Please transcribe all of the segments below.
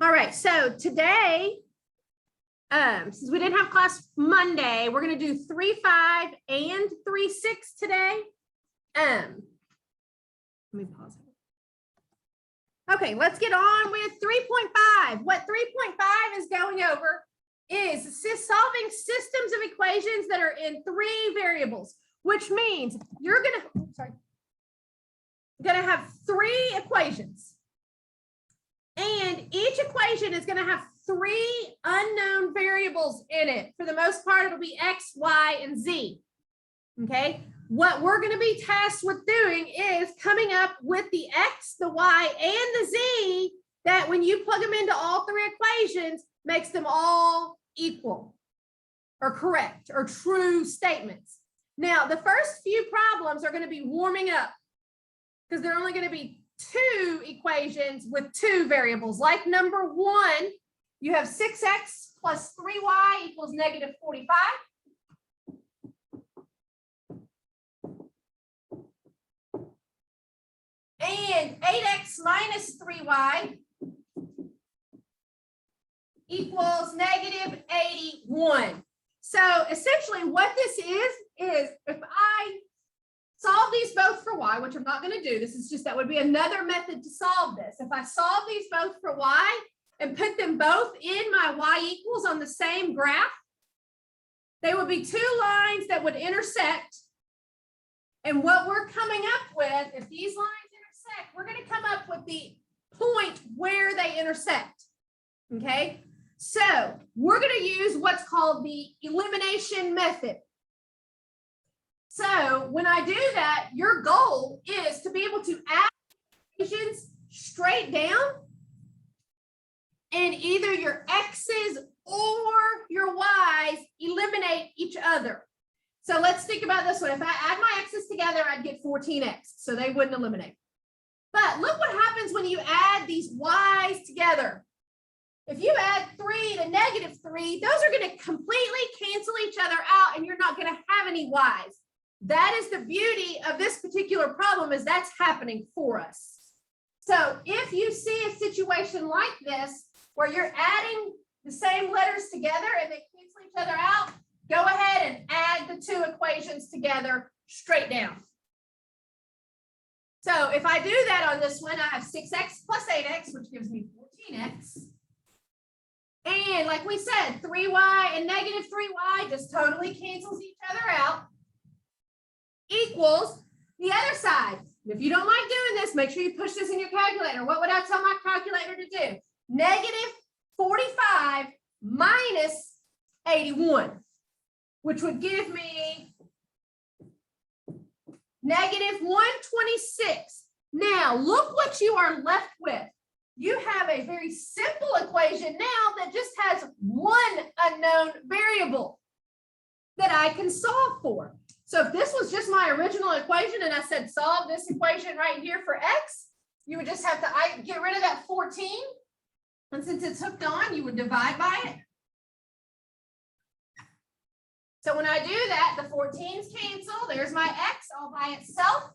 All right, so today, since we didn't have class Monday, we're going to do 3.5 and 3.6 today. Let me pause it. Okay, let's get on with 3.5. What 3.5 is going over is solving systems of equations that are in 3 variables, which means you're going to have 3 equations. And each equation is going to have 3 unknown variables in it. For the most part, it'll be X, Y, and Z. Okay. What we're going to be tasked with doing is coming up with the X, the Y, and the Z that when you plug them into all 3 equations, makes them all equal or correct or true statements. Now, the first few problems are going to be warming up because they're only going to be 2 equations with 2 variables. Like number 1, you have 6x plus 3y equals negative 45. And 8x minus 3y equals negative 81. So essentially what this is if I solve these both for y, which I'm not going to do, this is just, that would be another method to solve this. If I solve these both for y and put them both in my y equals on the same graph, they would be 2 lines that would intersect. And what we're coming up with, if these lines intersect, we're going to come up with the point where they intersect. Okay, so we're going to use what's called the elimination method. So when I do that, your goal is to be able to add equations straight down, and either your x's or your y's eliminate each other. So let's think about this one. If I add my x's together, I'd get 14x, so they wouldn't eliminate. But look what happens when you add these y's together. If you add 3 to negative 3, those are going to completely cancel each other out, and you're not going to have any y's. That is the beauty of this particular problem, is that's happening for us. So if you see a situation like this, where you're adding the same letters together and they cancel each other out, go ahead and add the 2 equations together straight down. So if I do that on this one, I have 6x plus 8x, which gives me 14x. And like we said, 3y and negative 3y just totally cancels each other out. Equals the other side. If you don't like doing this, make sure you push this in your calculator. What would I tell my calculator to do? Negative 45 minus 81, which would give me negative 126. Now, look what you are left with. You have a very simple equation now that just has 1 unknown variable that I can solve for. So if this was just my original equation and I said solve this equation right here for x, you would just have to get rid of that 14. And since it's hooked on, you would divide by it. So when I do that, the 14s cancel. There's my x all by itself.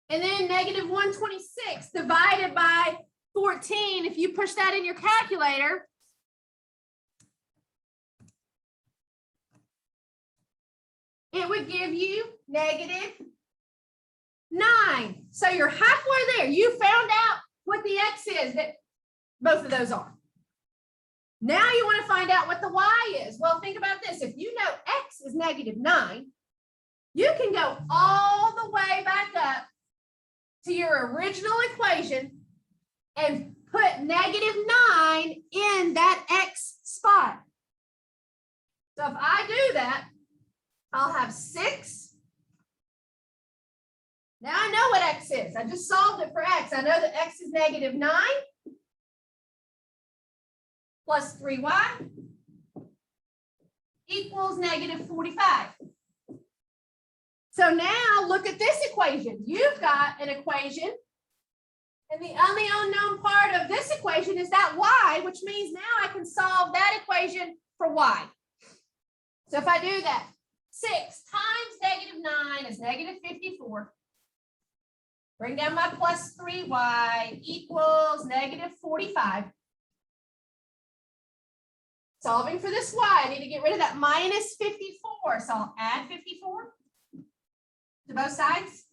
And then negative 126 divided by 14. If you push that in your calculator, it would give you negative 9. So you're halfway there. You found out what the x is that both of those are. Now you want to find out what the y is. Well, think about this. If you know x is negative 9, you can go all the way back up to your original equation and put negative 9 in that x spot. So if I do that, I'll have 6. Now I know what x is. I just solved it for x. I know that x is negative 9 plus 3y equals negative 45. So now look at this equation. You've got an equation, and the only unknown part of this equation is that y, which means now I can solve that equation for y. So if I do that, 6 times negative 9 is negative 54. Bring down my plus 3y equals negative 45. Solving for this y, I need to get rid of that minus 54. So I'll add 54 to both sides.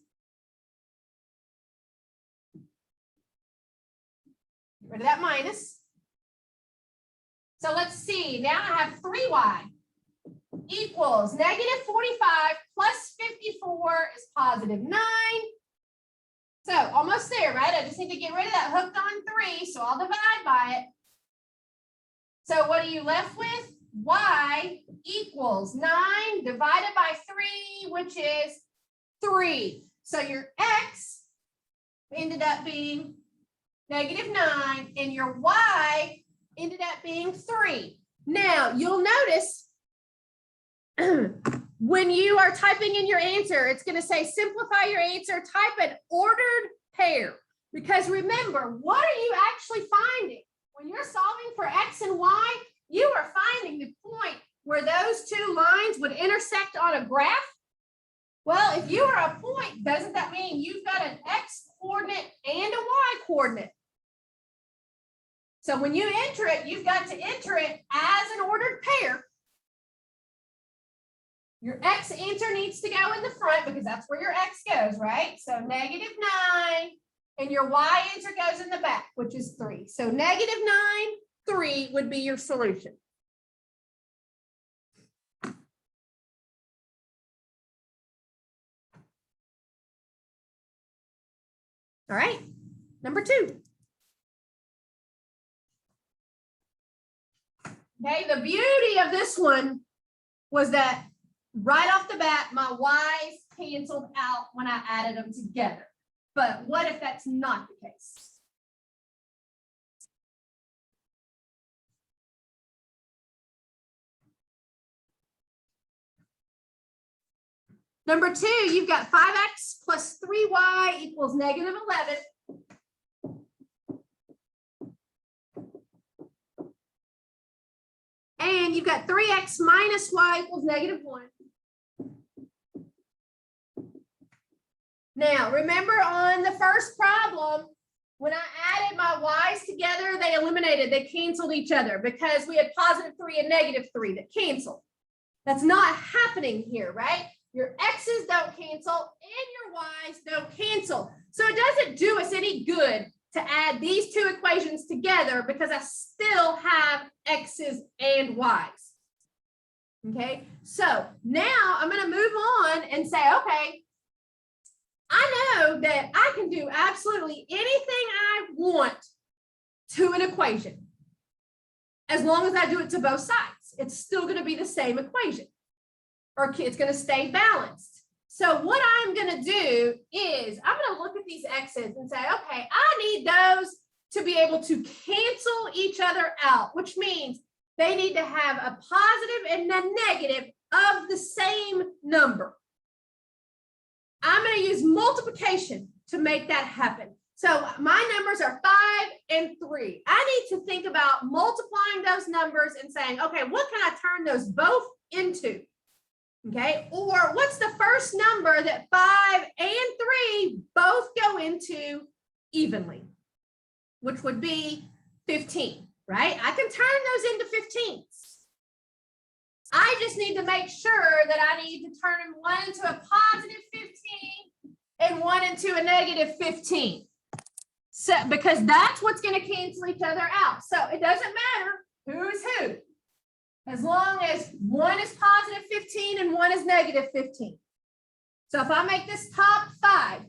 Get rid of that minus. So let's see, now I have 3y equals negative 45 plus 54 is positive 9. So almost there, right? I just need to get rid of that hooked on 3, so I'll divide by it. So what are you left with? Y equals 9 divided by 3, which is 3. So your x ended up being negative 9, and your y ended up being 3. Now, you'll notice when you are typing in your answer, it's going to say simplify your answer, type an ordered pair. Because remember, what are you actually finding? When you're solving for x and y, you are finding the point where those two lines would intersect on a graph. Well, if you are a point, doesn't that mean you've got an x coordinate and a y coordinate? So when you enter it, you've got to enter it as an ordered pair. Your x answer needs to go in the front because that's where your x goes, right? So negative 9, and your y answer goes in the back, which is 3. So negative 9, 3 would be your solution. All right, number 2. Okay, the beauty of this one was that right off the bat, my y's canceled out when I added them together. But what if that's not the case? Number 2, you've got 5x plus 3y equals negative 11. And you've got 3x minus y equals negative 1. Now, remember on the first problem, when I added my y's together, they eliminated, they canceled each other because we had positive 3 and negative 3 that cancel. That's not happening here, right? Your x's don't cancel and your y's don't cancel. So it doesn't do us any good to add these two equations together because I still have x's and y's. Okay, so now I'm going to move on and say, okay, I know that I can do absolutely anything I want to an equation. As long as I do it to both sides, it's still going to be the same equation, or it's going to stay balanced. So what I'm going to do is I'm going to look at these x's and say, okay, I need those to be able to cancel each other out, which means they need to have a positive and a negative of the same number. I'm going to use multiplication to make that happen. So my numbers are 5 and 3. I need to think about multiplying those numbers and saying, okay, what can I turn those both into? Okay, or what's the first number that 5 and 3 both go into evenly, which would be 15, right? I can turn those into 15s. I just need to make sure that I need to turn one into a positive 15 and one into a negative 15. So, because that's what's going to cancel each other out. So it doesn't matter who's who, as long as one is positive 15 and one is negative 15. So if I make this top 5,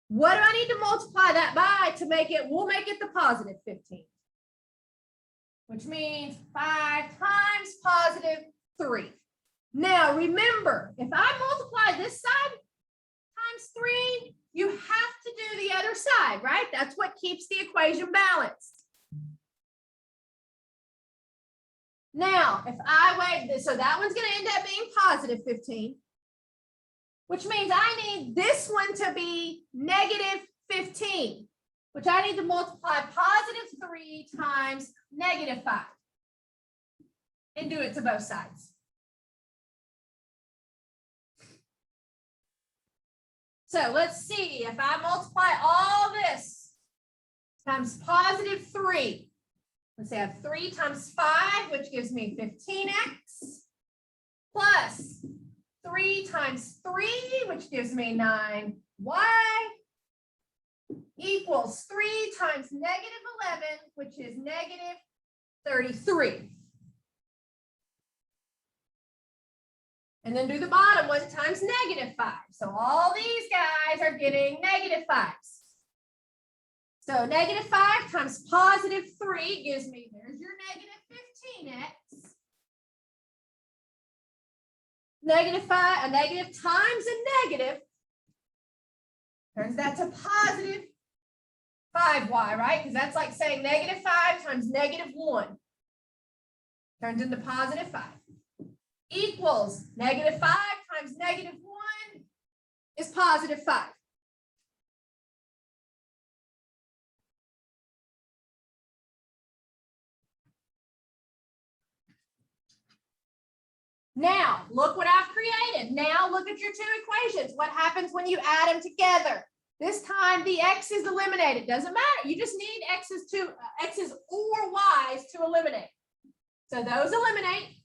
what do I need to multiply that by to make it? We'll make it the positive 15, which means 5 times positive 3. Now remember, if I multiply this side times 3, you have to do the other side, right? That's what keeps the equation balanced. Now, if I weigh this, so that one's going to end up being positive 15, which means I need this one to be negative 15, which I need to multiply positive 3 times negative 5 and do it to both sides. So let's see, if I multiply all this times positive 3, let's say I have 3 times 5, which gives me 15x, plus 3 times 3, which gives me 9y, equals 3 times negative 11, which is negative 33. And then do the bottom one times negative 5. So all these guys are getting negative 5s. So negative 5 times positive 3 gives me, there's your negative 15x. Negative 5, a negative times a negative turns that to positive 5y, right? Because that's like saying negative 5 times negative 1 turns into positive 5. Equals negative 5 times negative 1 is positive 5. Now, look what I've created. Now, look at your two equations. What happens when you add them together? This time, the x is eliminated. Doesn't matter. You just need x's or y's to eliminate. So those eliminate.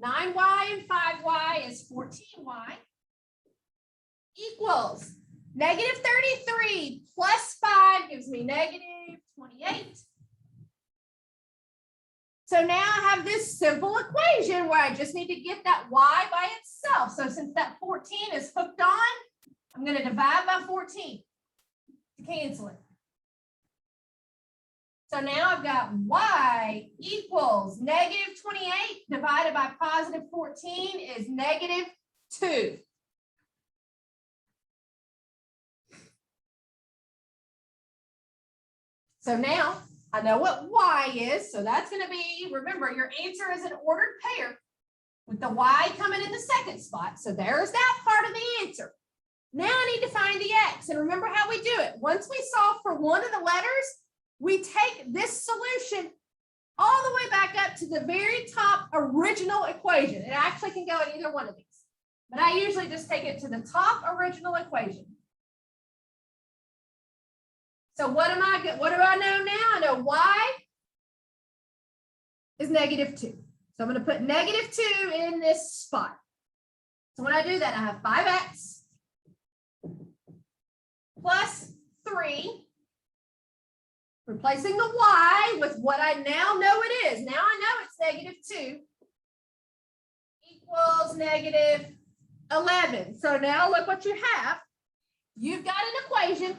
9y and 5y is 14y equals negative 33 plus 5 gives me negative 28. So now I have this simple equation where I just need to get that y by itself. So since that 14 is hooked on, I'm going to divide by 14 to cancel it. So now I've got y equals negative 28 divided by positive 14 is negative 2. So now I know what y is. So that's going to be, remember, your answer is an ordered pair with the y coming in the second spot. So there's that part of the answer. Now I need to find the x. And remember how we do it. Once we solve for one of the letters, we take this solution all the way back up to the very top original equation. It actually can go in either one of these, but I usually just take it to the top original equation. So what do I know now? I know y is negative 2. So I'm going to put negative 2 in this spot. So when I do that, I have 5x plus 3. Replacing the y with what I now know it is. Now I know it's negative 2 equals negative 11. So now look what you have. You've got an equation,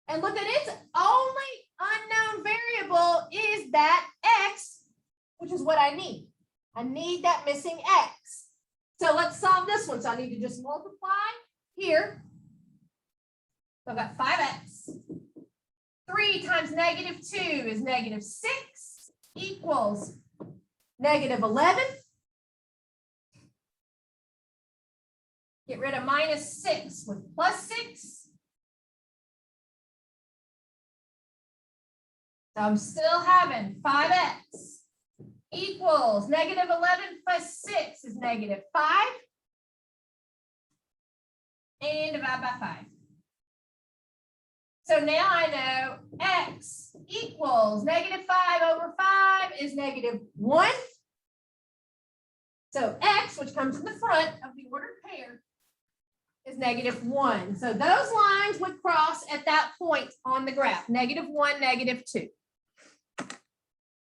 and look at its only unknown variable is that x, which is what I need. I need that missing x. So let's solve this one. So I need to just multiply here. So I've got 5x. 3 times negative 2 is negative 6 equals negative 11. Get rid of minus 6 with plus 6. So I'm still having 5x equals negative 11 plus 6 is negative 5. And divide by 5. So now I know x equals negative 5 over 5 is negative 1. So x, which comes in the front of the ordered pair, is negative 1. So those lines would cross at that point on the graph, negative 1, negative 2.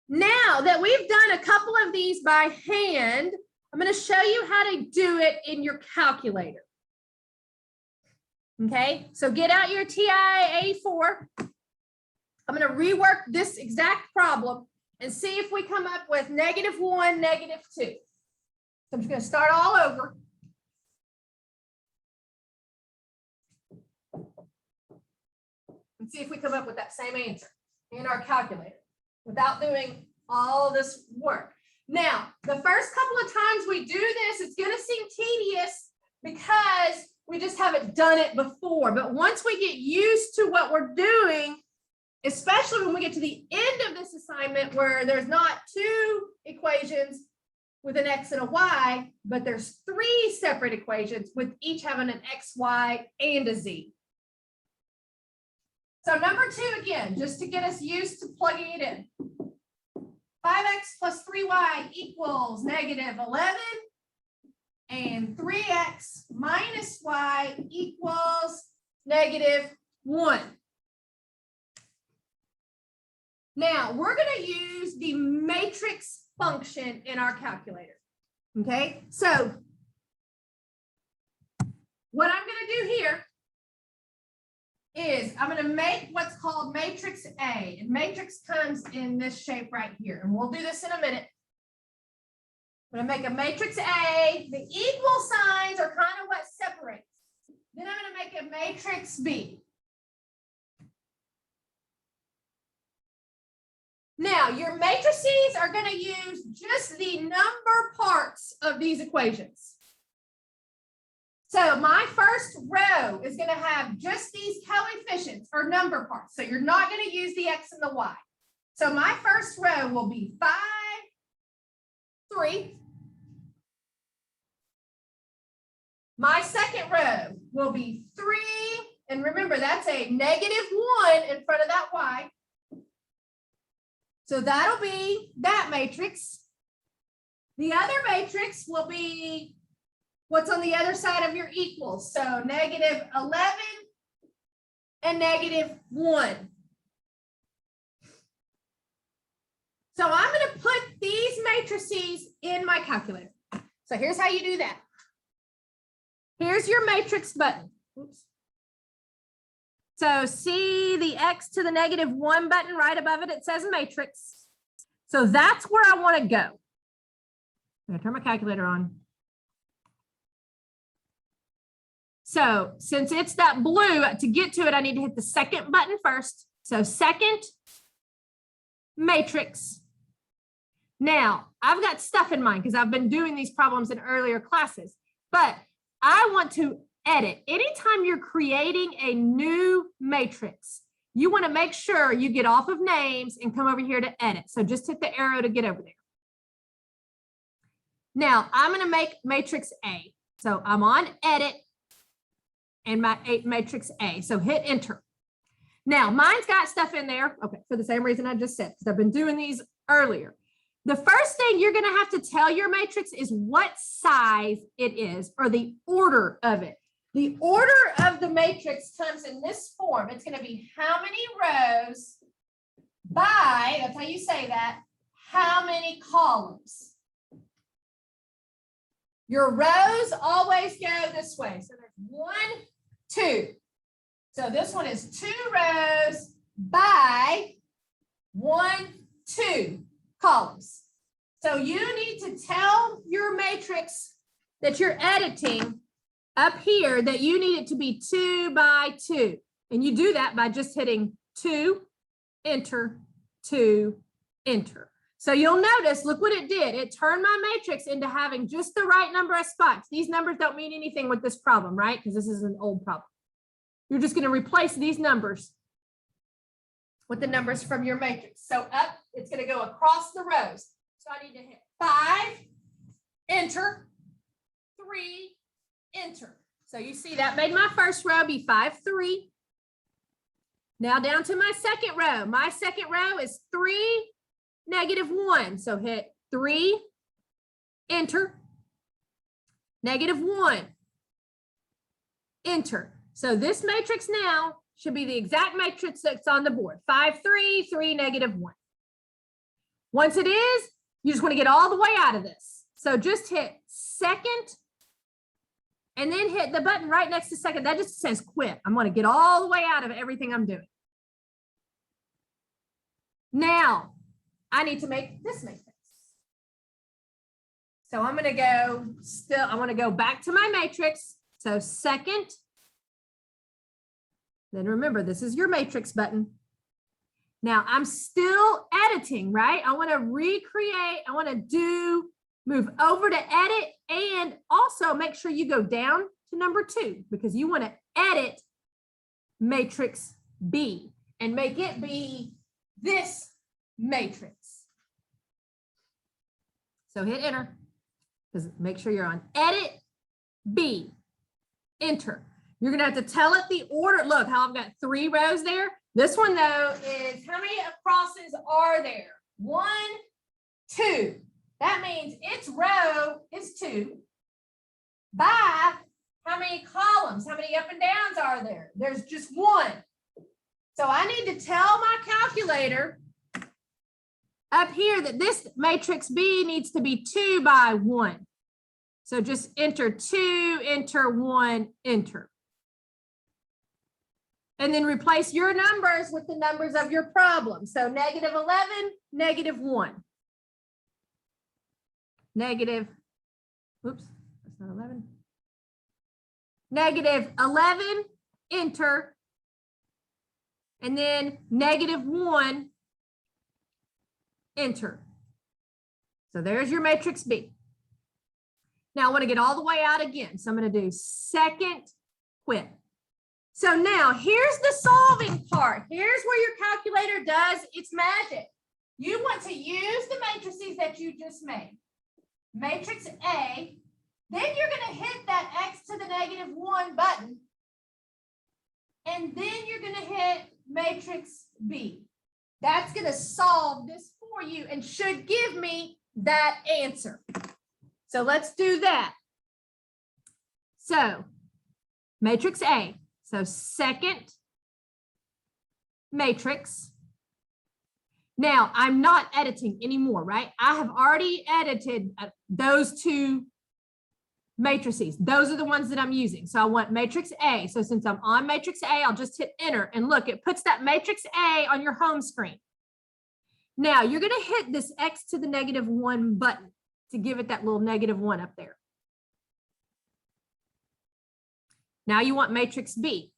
Now that we've done a couple of these by hand, I'm going to show you how to do it in your calculator. Okay, so get out your TI-84. I'm going to rework this exact problem and see if we come up with negative 1, negative 2. So I'm just going to start all over. And see if we come up with that same answer in our calculator without doing all this work. Now, the first couple of times we do this, it's going to seem tedious because we just haven't done it before. But once we get used to what we're doing, especially when we get to the end of this assignment where there's not two equations, with an X and a Y, but there's 3 separate equations with each having an X, Y, and a Z. So number 2, again, just to get us used to plugging it in. 5x plus 3y equals negative 11, and 3x minus y equals negative 1. Now, we're going to use the matrix function in our calculator. Okay, so what I'm going to do here is I'm going to make what's called matrix A. And matrix comes in this shape right here. And we'll do this in a minute. I'm going to make a matrix A. The equal signs are kind of what separates. Then I'm going to make a matrix B. Now, your matrices are going to use just the number parts of these equations. So my first row is going to have just these coefficients or number parts. So you're not going to use the X and the Y. So my first row will be 5, 3. My second row will be 3. And remember, that's a negative 1 in front of that Y. So that'll be that matrix. The other matrix will be what's on the other side of your equals. So negative 11 and negative 1. So I'm going to put these matrices in my calculator. So here's how you do that. Here's your matrix button. Oops. So see the X to the negative 1 button right above it, it says matrix. So that's where I want to go. I'm going to turn my calculator on. So since it's that blue, to get to it, I need to hit the second button first. So second matrix. Now, I've got stuff in mind because I've been doing these problems in earlier classes, but I want to edit. Anytime you're creating a new matrix, you want to make sure you get off of names and come over here to edit. So just hit the arrow to get over there. Now, I'm going to make matrix A. So I'm on edit and my matrix A. So hit enter. Now, mine's got stuff in there. Okay, for the same reason I just said, because I've been doing these earlier. The first thing you're going to have to tell your matrix is what size it is or the order of it. The order of the matrix comes in this form. It's going to be how many rows by, that's how you say that, how many columns. Your rows always go this way. So there's 1, 2. So this one is 2 rows by 1, 2 columns. So you need to tell your matrix that you're editing up here that you need it to be 2 by 2. And you do that by just hitting 2, enter, 2, enter. So you'll notice, look what it did. It turned my matrix into having just the right number of spots. These numbers don't mean anything with this problem, right? Because this is an old problem. You're just going to replace these numbers with the numbers from your matrix. So up, it's going to go across the rows. So I need to hit 5, enter, 3, enter. So you see that made my first row be 5, 3. Now down to my second row. My second row is 3, negative 1. So hit 3, enter, negative 1, enter. So this matrix now should be the exact matrix that's on the board. 5, 3, 3, negative 1. Once it is, you just want to get all the way out of this. So just hit second and then hit the button right next to second. That just says quit. I'm going to get all the way out of everything I'm doing. Now, I need to make this matrix. So I'm going to go I want to go back to my matrix. So second, then remember, this is your matrix button. Now I'm still editing, right? I want to recreate. I want to move over to edit and also make sure you go down to number 2 because you want to edit matrix B and make it be this matrix. So hit enter. because make sure you're on edit B, enter. You're gonna have to tell it the order. Look how I've got 3 rows there. This one though is how many crosses are there? 1, 2. That means its row is 2 by how many columns, how many up and downs are there? There's just 1. So I need to tell my calculator up here that this matrix B needs to be 2 by 1. So just enter 2, enter 1, enter. And then replace your numbers with the numbers of your problem. So negative 11, negative 1. Negative, oops, that's not 11. Negative 11, enter. And then negative 1, enter. So there's your matrix B. Now I want to get all the way out again. So I'm going to do second quit. So now here's the solving part. Here's where your calculator does its magic. You want to use the matrices that you just made. Matrix A, then you're going to hit that x to the negative 1 button. And then you're going to hit matrix B. That's going to solve this for you and should give me that answer. So let's do that. So matrix A. So second matrix. Now I'm not editing anymore, right? I have already edited those 2 matrices. Those are the ones that I'm using. So I want matrix A. So since I'm on matrix A, I'll just hit enter and look, it puts that matrix A on your home screen. Now you're going to hit this x to the negative 1 button to give it that little negative 1 up there. Now you want matrix B.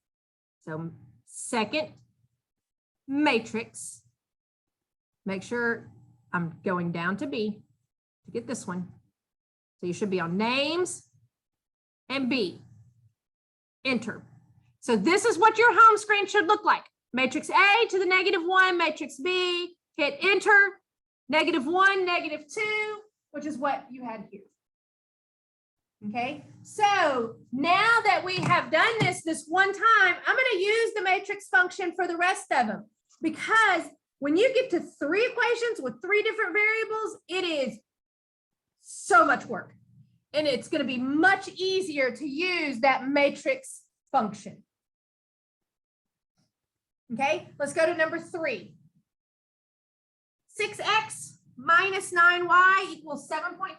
So second matrix. Make sure I'm going down to B to get this one. So you should be on names and B. Enter. So this is what your home screen should look like. Matrix A to the negative 1, matrix B, hit enter, negative 1, negative 2, which is what you had here. Okay, so now that we have done this one time, I'm going to use the matrix function for the rest of them, because when you get to 3 equations with 3 different variables, it is so much work. And it's going to be much easier to use that matrix function. Okay, let's go to number 3. 6x minus 9y equals 7.5.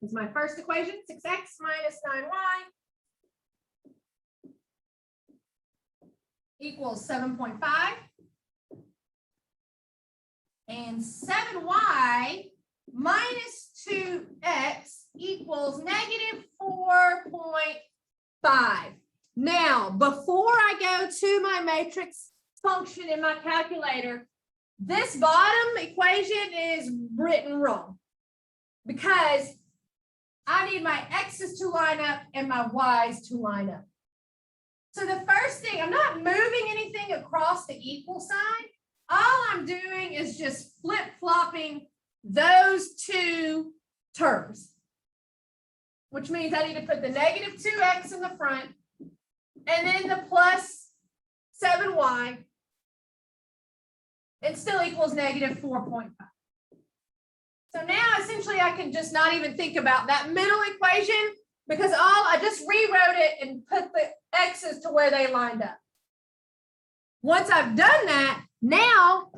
This is my first equation, 6x minus 9y equals 7.5. And 7y minus 2x equals negative 4.5. Now, before I go to my matrix function in my calculator, this bottom equation is written wrong because I need my x's to line up and my y's to line up. So the first thing, I'm not moving anything across the equal sign. All I'm doing is just flip-flopping those 2 terms, which means I need to put the negative 2x in the front and then the plus 7y. It still equals negative 4.5. So now essentially I can just not even think about that middle equation because I just rewrote it and put the x's to where they lined up. Once I've done that, now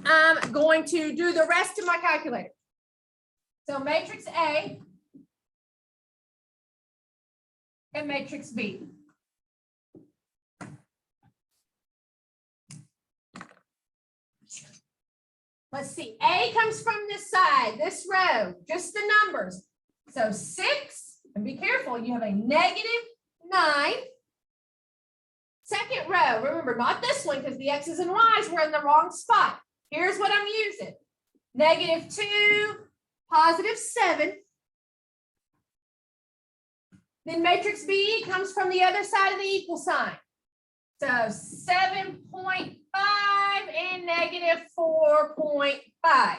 I'm going to do the rest of my calculator. So matrix A and matrix B. Let's see, A comes from this side, this row, just the numbers. So 6, and be careful, you have a negative 9. Second row, remember, not this one because the x's and y's were in the wrong spot. Here's what I'm using. Negative 2, positive 7. Then matrix B comes from the other side of the equal sign. So 7.5 and negative 4.5.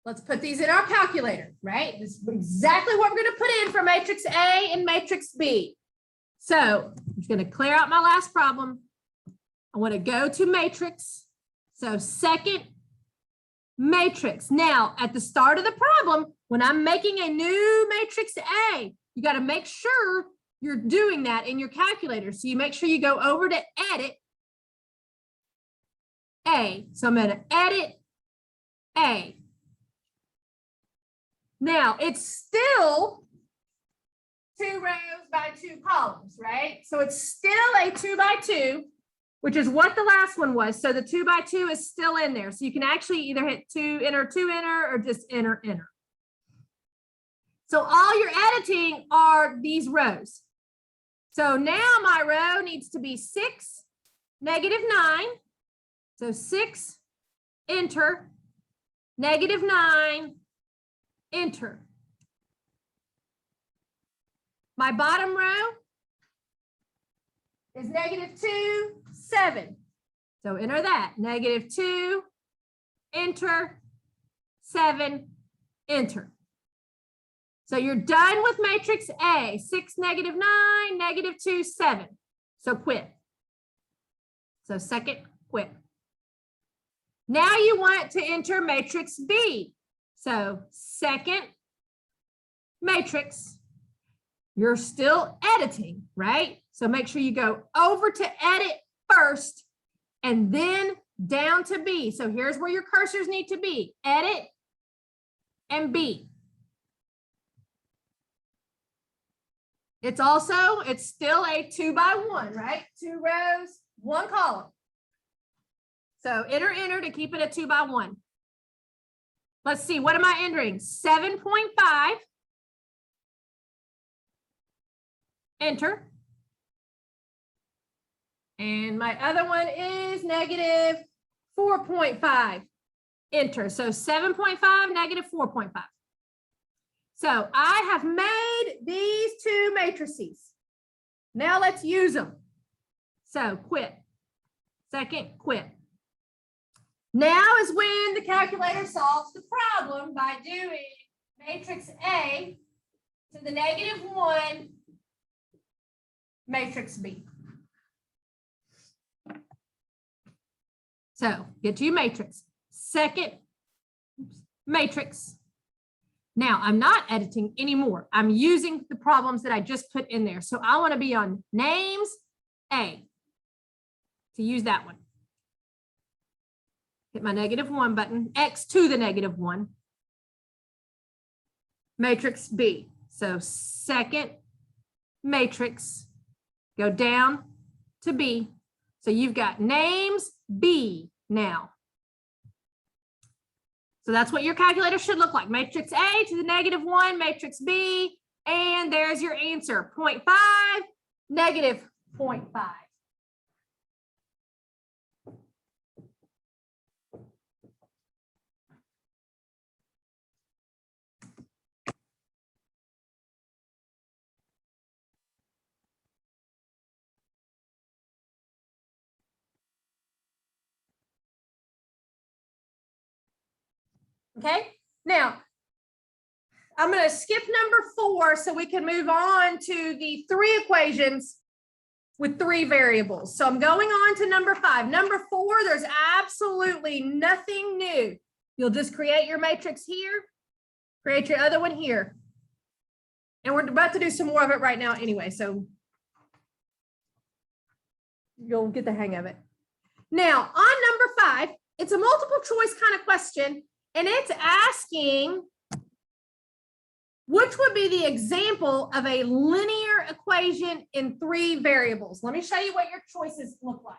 Let's put these in our calculator, right? This is exactly what we're going to put in for matrix A and matrix B. So I'm just going to clear out my last problem. I want to go to matrix. So second matrix. Now, at the start of the problem, when I'm making a new matrix A, you got to make sure you're doing that in your calculator. So you make sure you go over to edit A. So I'm going to edit A. Now, it's still 2 rows by 2 columns, right? So it's still a 2 by 2, which is what the last one was. So the 2 by 2 is still in there. So you can actually either hit 2 enter, or just enter. So all you're editing are these rows. So now my row needs to be 6, negative 9. So 6, enter, negative 9, enter. My bottom row is negative 2, 7. So enter that, negative 2, enter, 7, enter. So you're done with matrix A, 6, negative 9, negative 2, 7. So quit. So second, quit. Now you want to enter matrix B. So second matrix, you're still editing, right? So make sure you go over to edit first and then down to B. So here's where your cursors need to be, edit and B. It's still a 2 by 1, right? 2 rows, 1 column. So enter to keep it a 2 by 1. Let's see, what am I entering? 7.5. Enter. And my other one is negative 4.5. Enter. So 7.5, negative 4.5. So I have made these 2 matrices. Now let's use them. So quit. Second, quit. Now is when the calculator solves the problem by doing matrix A to the negative 1, matrix B. So get to your matrix. Second matrix. Now I'm not editing anymore. I'm using the problems that I just put in there. So I want to be on names A to use that one. Hit my negative 1 button, X to the negative 1. Matrix B. So second matrix, go down to B. So you've got names B now. So that's what your calculator should look like. Matrix A to the negative 1, matrix B, and there's your answer, 0.5, negative 0.5. Okay, now I'm going to skip number 4 so we can move on to the 3 equations with 3 variables. So I'm going on to number 5. Number 4, there's absolutely nothing new. You'll just create your matrix here, create your other one here. And we're about to do some more of it right now anyway, so you'll get the hang of it. Now, on number 5, it's a multiple choice kind of question. And it's asking, which would be the example of a linear equation in 3 variables? Let me show you what your choices look like.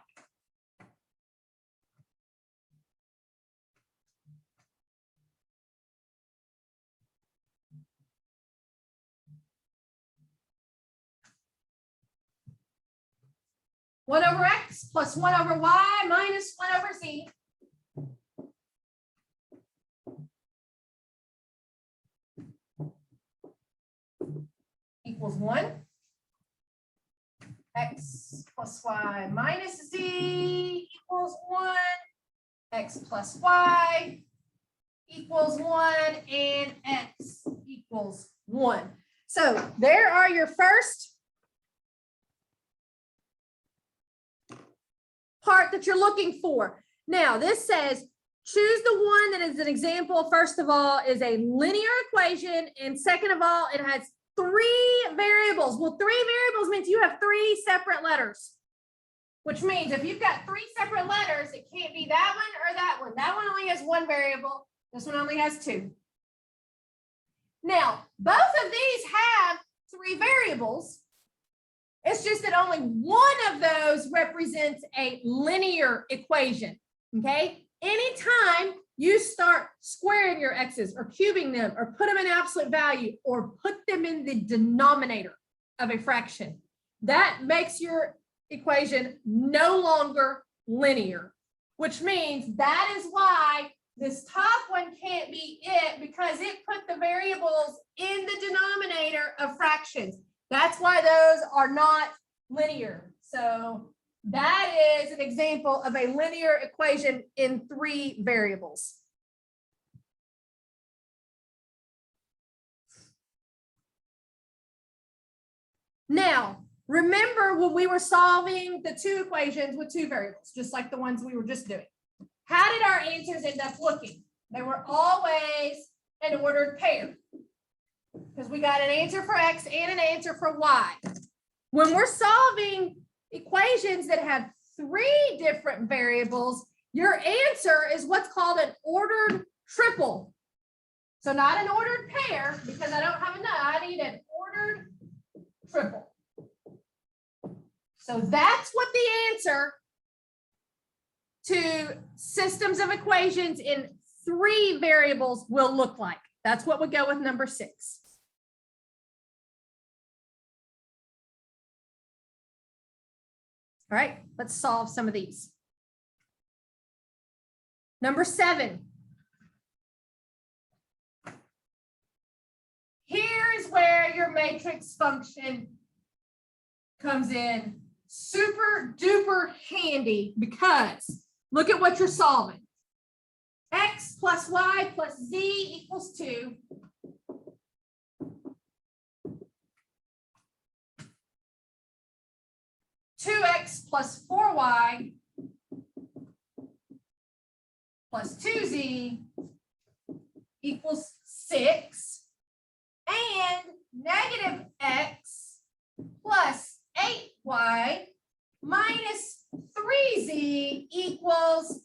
One over X plus 1 over Y minus 1 over Z. equals 1. X plus y minus z equals 1. X plus y equals 1, and x equals 1. So there are your first part that you're looking for. Now this says choose the one that is an example. First of all, is a linear equation, and second of all, it has 3 variables. Well, 3 variables means you have 3 separate letters, which means if you've got 3 separate letters, it can't be that one or that one. That one only has 1 variable. This one only has 2. Now, both of these have 3 variables. It's just that only one of those represents a linear equation, okay? Anytime you start squaring your x's or cubing them or put them in absolute value or put them in the denominator of a fraction, that makes your equation no longer linear, which means that is why this top one can't be it, because it put the variables in the denominator of fractions. That's why those are not linear. So that is an example of a linear equation in 3 variables. Now, remember when we were solving the 2 equations with 2 variables, just like the ones we were just doing. How did our answers end up looking? They were always an ordered pair, because we got an answer for x and an answer for y. When we're solving equations that have 3 different variables, your answer is what's called an ordered triple. So not an ordered pair, because I don't have enough. I need an ordered triple. So that's what the answer to systems of equations in 3 variables will look like. That's what would go with number 6. All right, let's solve some of these. Number 7. Here is where your matrix function comes in super duper handy, because look at what you're solving. X plus y plus z equals 2. Two x plus 4y plus 2z equals 6, and negative x plus 8y minus 3z equals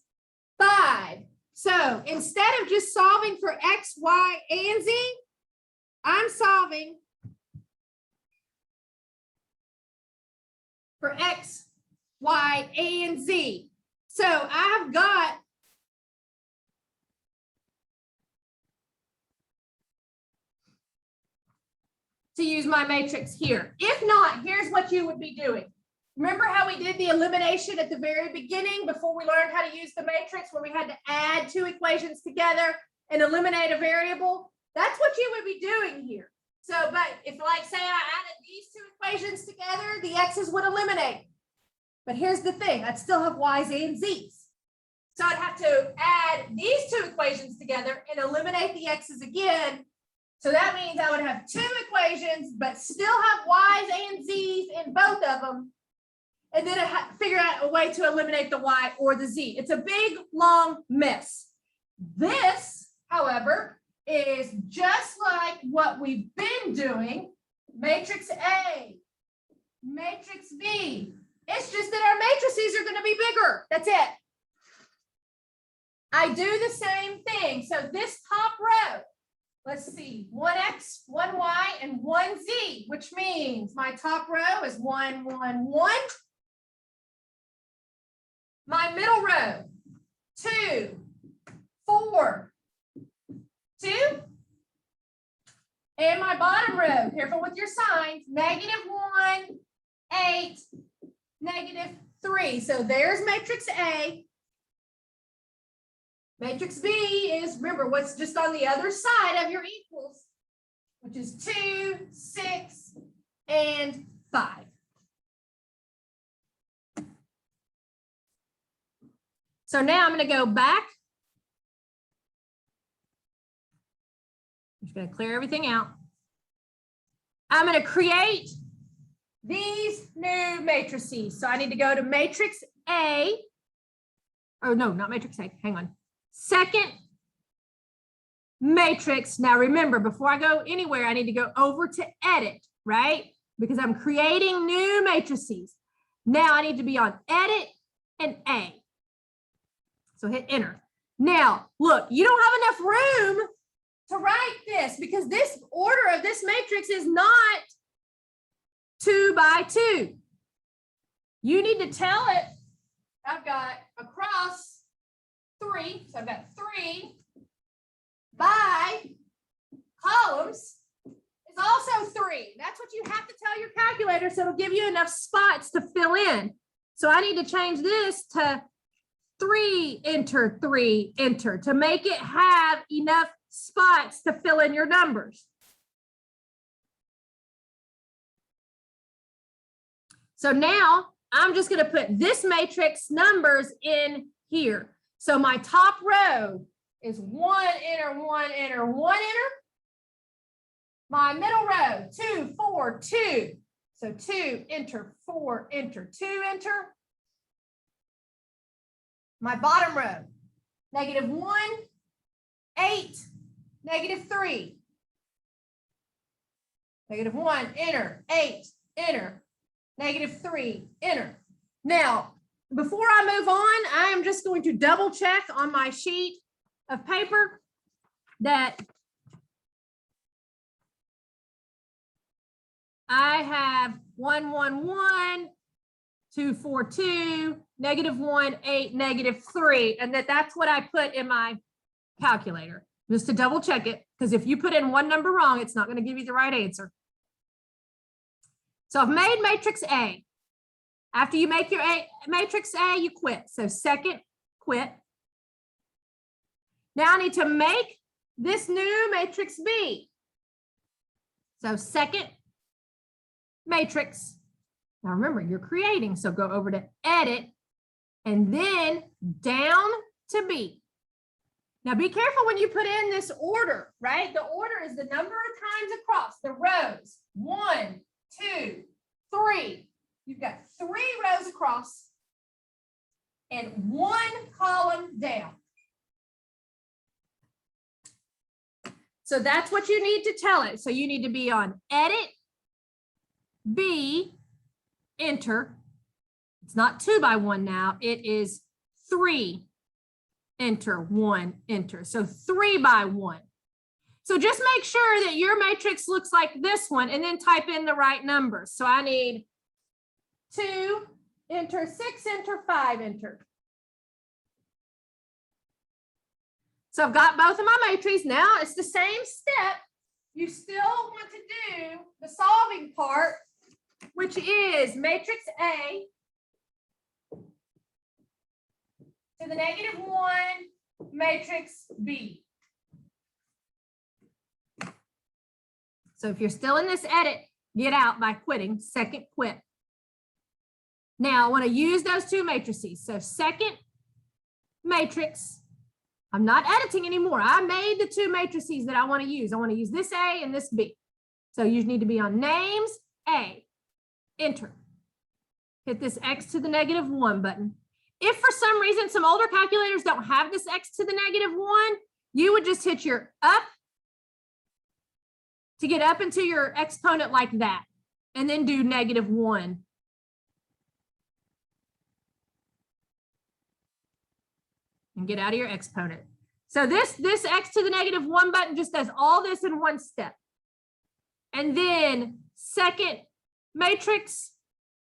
5. So instead of just solving for x, y, and z, I'm solving for x, y, and z. So I've got to use my matrix here. If not, here's what you would be doing. Remember how we did the elimination at the very beginning before we learned how to use the matrix, where we had to add 2 equations together and eliminate a variable? That's what you would be doing here. So, but if, like, say I added these 2 equations together, the x's would eliminate. But here's the thing, I'd still have y's and z's. So I'd have to add these 2 equations together and eliminate the x's again. So that means I would have 2 equations, but still have y's and z's in both of them. And then I figure out a way to eliminate the y or the z. It's a big, long mess. This, however, is just like what we've been doing. Matrix A, matrix B. It's just that our matrices are going to be bigger. That's it. I do the same thing. So this top row, let's see, 1x, 1y, and 1z, which means my top row is 1, 1, 1. My middle row, 2, 4, 2. And my bottom row, careful with your signs, -1, 8, -3. So there's matrix A. Matrix B is, remember, what's just on the other side of your equals, which is 2, 6, and 5. So now I'm going to go back. I'm just going to clear everything out. I'm going to create these new matrices. So I need to go to matrix A. Oh, no, not matrix A. Hang on. Second matrix. Now remember, before I go anywhere, I need to go over to edit, right? Because I'm creating new matrices. Now I need to be on edit and A. So hit enter. Now, look, you don't have enough room to write this because this order of this matrix is not 2 by 2. You need to tell it, I've got across 3, so I've got 3 by columns is also 3. That's what you have to tell your calculator, so it'll give you enough spots to fill in. So I need to change this to 3, enter, 3, enter, to make it have enough spots to fill in your numbers. So now I'm just going to put this matrix numbers in here. So my top row is 1, enter, 1, enter, 1, enter. My middle row, 2, 4, 2. So 2, enter, 4, enter, 2, enter. My bottom row, -1, 8, -3. -1, enter, 8, enter, -3, enter. Now, before I move on, I am just going to double check on my sheet of paper that I have 1, 1, 1, 2, 4, 2, -1, 8, -3, and that's what I put in my calculator, just to double check it, because if you put in one number wrong, it's not going to give you the right answer. So I've made matrix A. After you make your matrix A, you quit. So second, quit. Now I need to make this new matrix B. So second matrix. Now remember, you're creating, so go over to edit and then down to B. Now be careful when you put in this order, right? The order is the number of times across the rows. 1, 2, 3. You've got 3 rows across and 1 column down. So that's what you need to tell it. So you need to be on edit, B, enter. It's not 2 by 1 now. It is 3, enter, 1, enter. So 3 by 1. So just make sure that your matrix looks like this one and then type in the right numbers. So I need 2, enter, 6, enter, 5, enter. So I've got both of my matrices. Now it's the same step. You still want to do the solving part, which is matrix A to the -1, matrix B. So if you're still in this edit, get out by quitting, second quit. Now I want to use those 2 matrices. So second matrix, I'm not editing anymore. I made the 2 matrices that I want to use. I want to use this A and this B. So you need to be on names, A, enter. Hit this X to the -1 button. If for some reason some older calculators don't have this X to the -1, you would just hit your up to get up into your exponent like that, and then do -1. And get out of your exponent. So this X to the -1 button just does all this in one step. And then second matrix.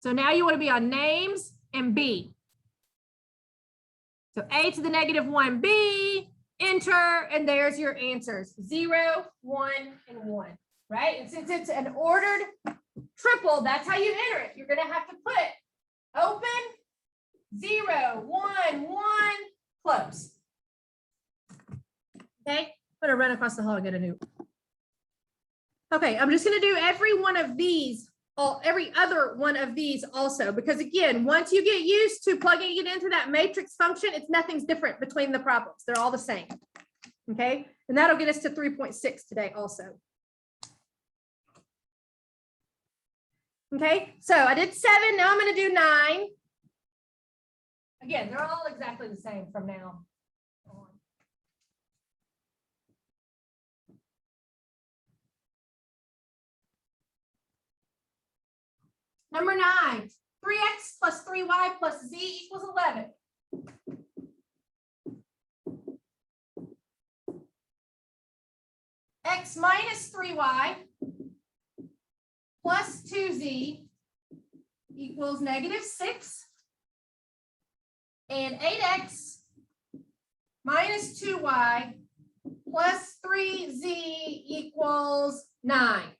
So now you want to be on names and B. So A to the -1, B, enter, and there's your answers. 0, 1, and 1, right? And since it's an ordered triple, that's how you enter it. You're going to have to put open, 0, 1, 1, close. Okay, I'm going to run across the hall and get a new. Okay, I'm just going to do every one of these every other one of these also, because again, once you get used to plugging it into that matrix function, nothing's different between the problems. They're all the same. Okay, and that'll get us to 3.6 today also. Okay, so I did 7, now I'm going to do 9. Again, they're all exactly the same from now on. Number 9, 3x plus 3y plus z equals 11. X minus 3y plus 2z equals -6. And 8x minus 2y plus 3z equals 9.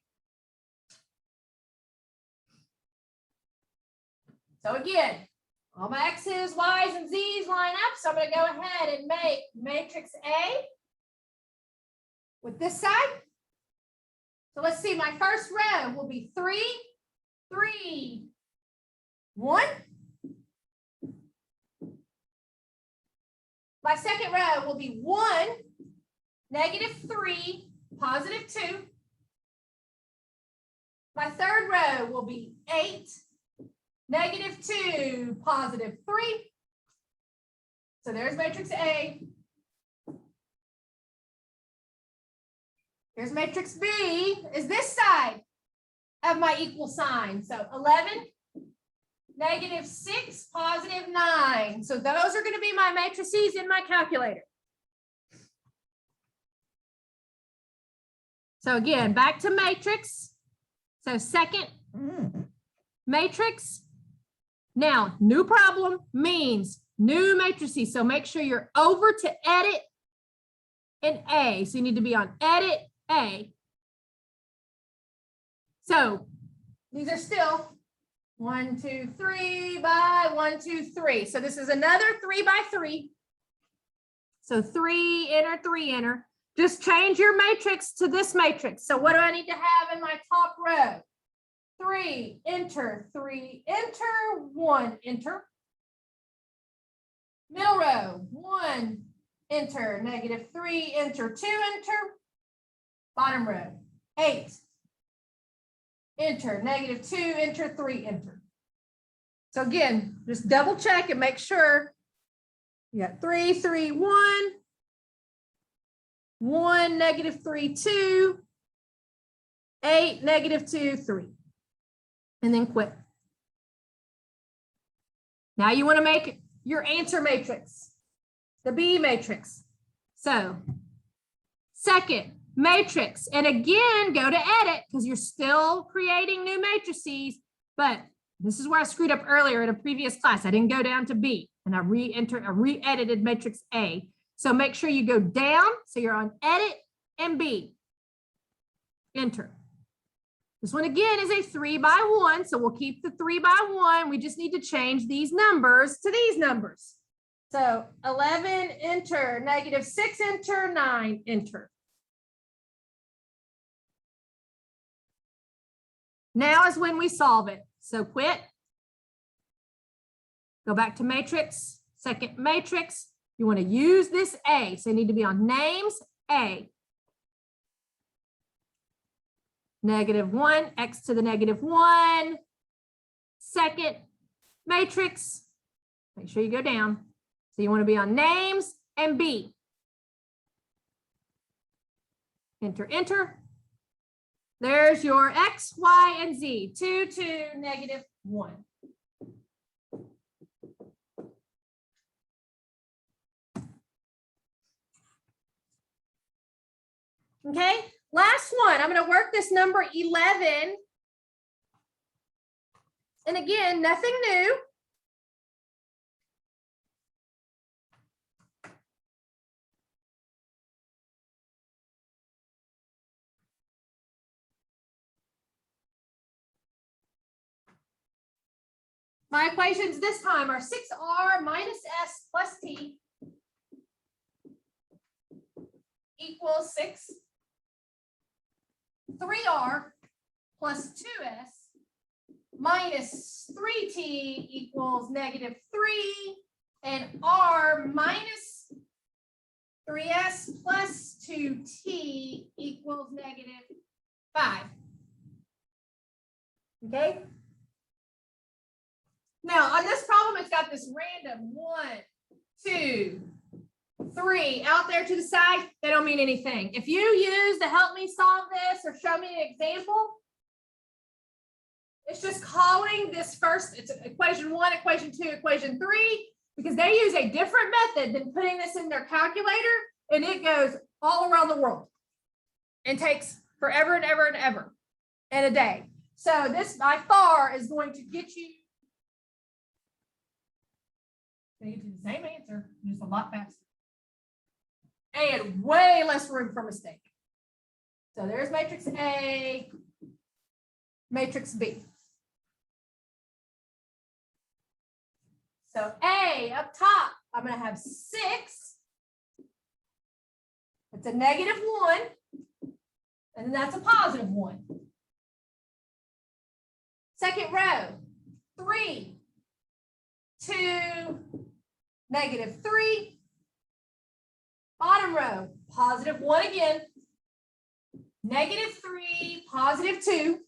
So again, all my x's, y's, and z's line up. So I'm going to go ahead and make matrix A with this side. So let's see, my first row will be 3, 3, 1. My second row will be 1, -3, +2. My third row will be 8, -2, +3. So there's matrix A. Here's matrix B, is this side of my equal sign. So 11, -6, +9. So those are going to be my matrices in my calculator. So again, back to matrix. So second matrix. Now, new problem means new matrices. So make sure you're over to edit in A. So you need to be on edit A. So these are still 1, 2, 3 by 1, 2, 3. So this is another 3 by 3. So 3, enter, 3, enter. Just change your matrix to this matrix. So what do I need to have in my top row? 3, enter, 3, enter, 1, enter. Middle row, 1, enter, -3, enter, 2, enter. Bottom row, 8, enter, -2, enter, 3, enter. So again, just double check and make sure you got 3, 3, 1, 1, -3, 2, 8, -2, 3, and then quit. Now you want to make your answer matrix, the B matrix. So second matrix, and again, go to edit because you're still creating new matrices, but this is where I screwed up earlier in a previous class. I didn't go down to B and I re-edited matrix A. So make sure you go down. So you're on edit and B. Enter. This one again is a 3 by 1. So we'll keep the 3 by 1. We just need to change these numbers to these numbers. So 11, enter, -6, enter, 9, enter. Now is when we solve it. So quit. Go back to matrix, second matrix. You want to use this A. So you need to be on names, A. -1, x to the -1. Second matrix. Make sure you go down. So you want to be on names and B. Enter, enter. There's your X, Y, and Z. 2, 2, -1. Okay, last one. I'm going to work this number 11. And again, nothing new. My equations this time are 6r minus s plus t equals 6. 3r plus 2s minus 3t equals negative 3, and r minus 3s plus 2t equals negative 5. Okay? Now, on this problem, it's got this random 1, 2, 3 out there to the side. They don't mean anything. If you use to help me solve this or show me an example, it's just calling this first, it's equation 1, equation 2, equation 3, because they use a different method than putting this in their calculator, and it goes all around the world and takes forever and ever and ever and a day. So this by far is going to get you to the same answer, just a lot faster. And way less room for mistake. So there's matrix A, matrix B. So A up top, I'm going to have 6. It's a negative 1. And then that's a positive 1. Second row, 3, 2, negative 3. Bottom row, positive 1 again. Negative 3, positive 2.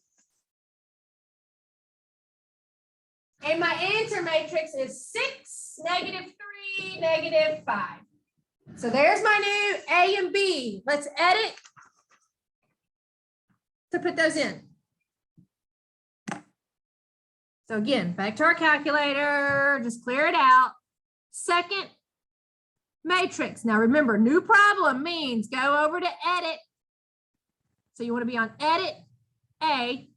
And my answer matrix is 6, negative 3, negative 5. So there's my new A and B. Let's edit to put those in. So again, back to our calculator, just clear it out. Second matrix. Now remember, new problem means go over to edit. So you want to be on edit A.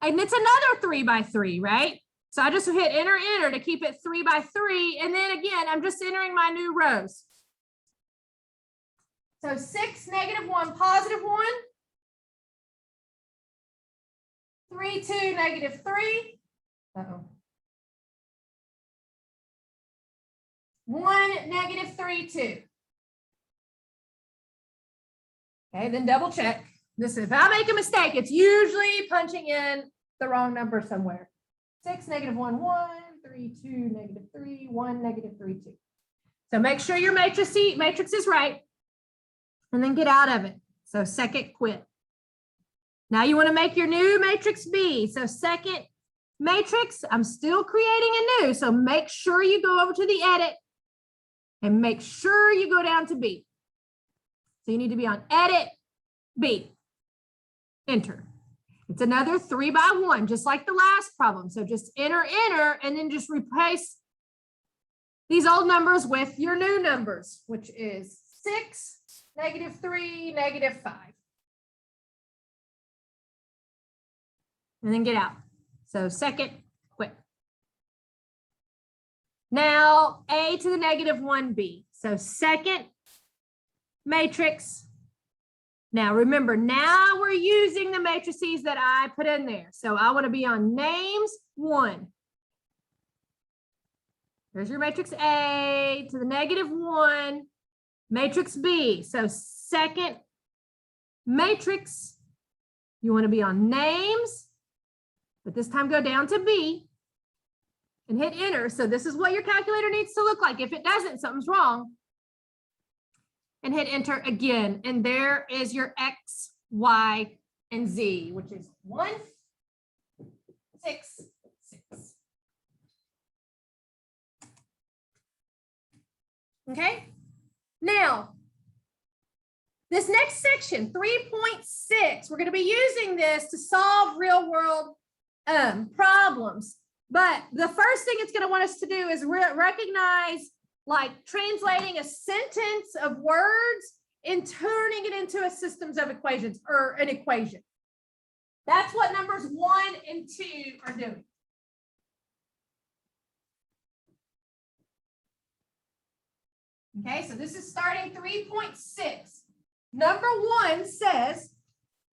And it's another 3 by 3, right? So I just hit enter, enter to keep it 3 by 3. And then again, I'm just entering my new rows. So 6, negative 1, positive 1. 3, 2, negative 3. Uh-oh. 1, negative 3, 2. Okay, then double check. This, if I make a mistake, it's usually punching in the wrong number somewhere. 6, negative 1, 1, 3, 2, negative 3, 1, negative 3, 2. So make sure your matrix is right, and then get out of it. So second, quit. Now you want to make your new matrix B. So second matrix, I'm still creating a new. So make sure you go over to the edit and make sure you go down to B. So you need to be on edit B. Enter. It's another 3 by 1, just like the last problem. So just enter, enter, and then just replace these old numbers with your new numbers, which is 6, negative 3, negative 5. And then get out. So second, quit. Now A to the negative 1B. So second matrix. Now remember, now we're using the matrices that I put in there. So I want to be on names 1. There's your matrix A to the negative 1, matrix B. So second matrix, you want to be on names, but this time go down to B and hit enter. So this is what your calculator needs to look like. If it doesn't, something's wrong. And hit enter again. And there is your X, Y, and Z, which is 1, 6, 6. Okay. Now, this next section, 3.6, we're going to be using this to solve real world problems. But the first thing it's going to want us to do is recognize, like translating a sentence of words and turning it into a systems of equations or an equation. That's what numbers 1 and 2 are doing. Okay, so this is starting 3.6. Number 1 says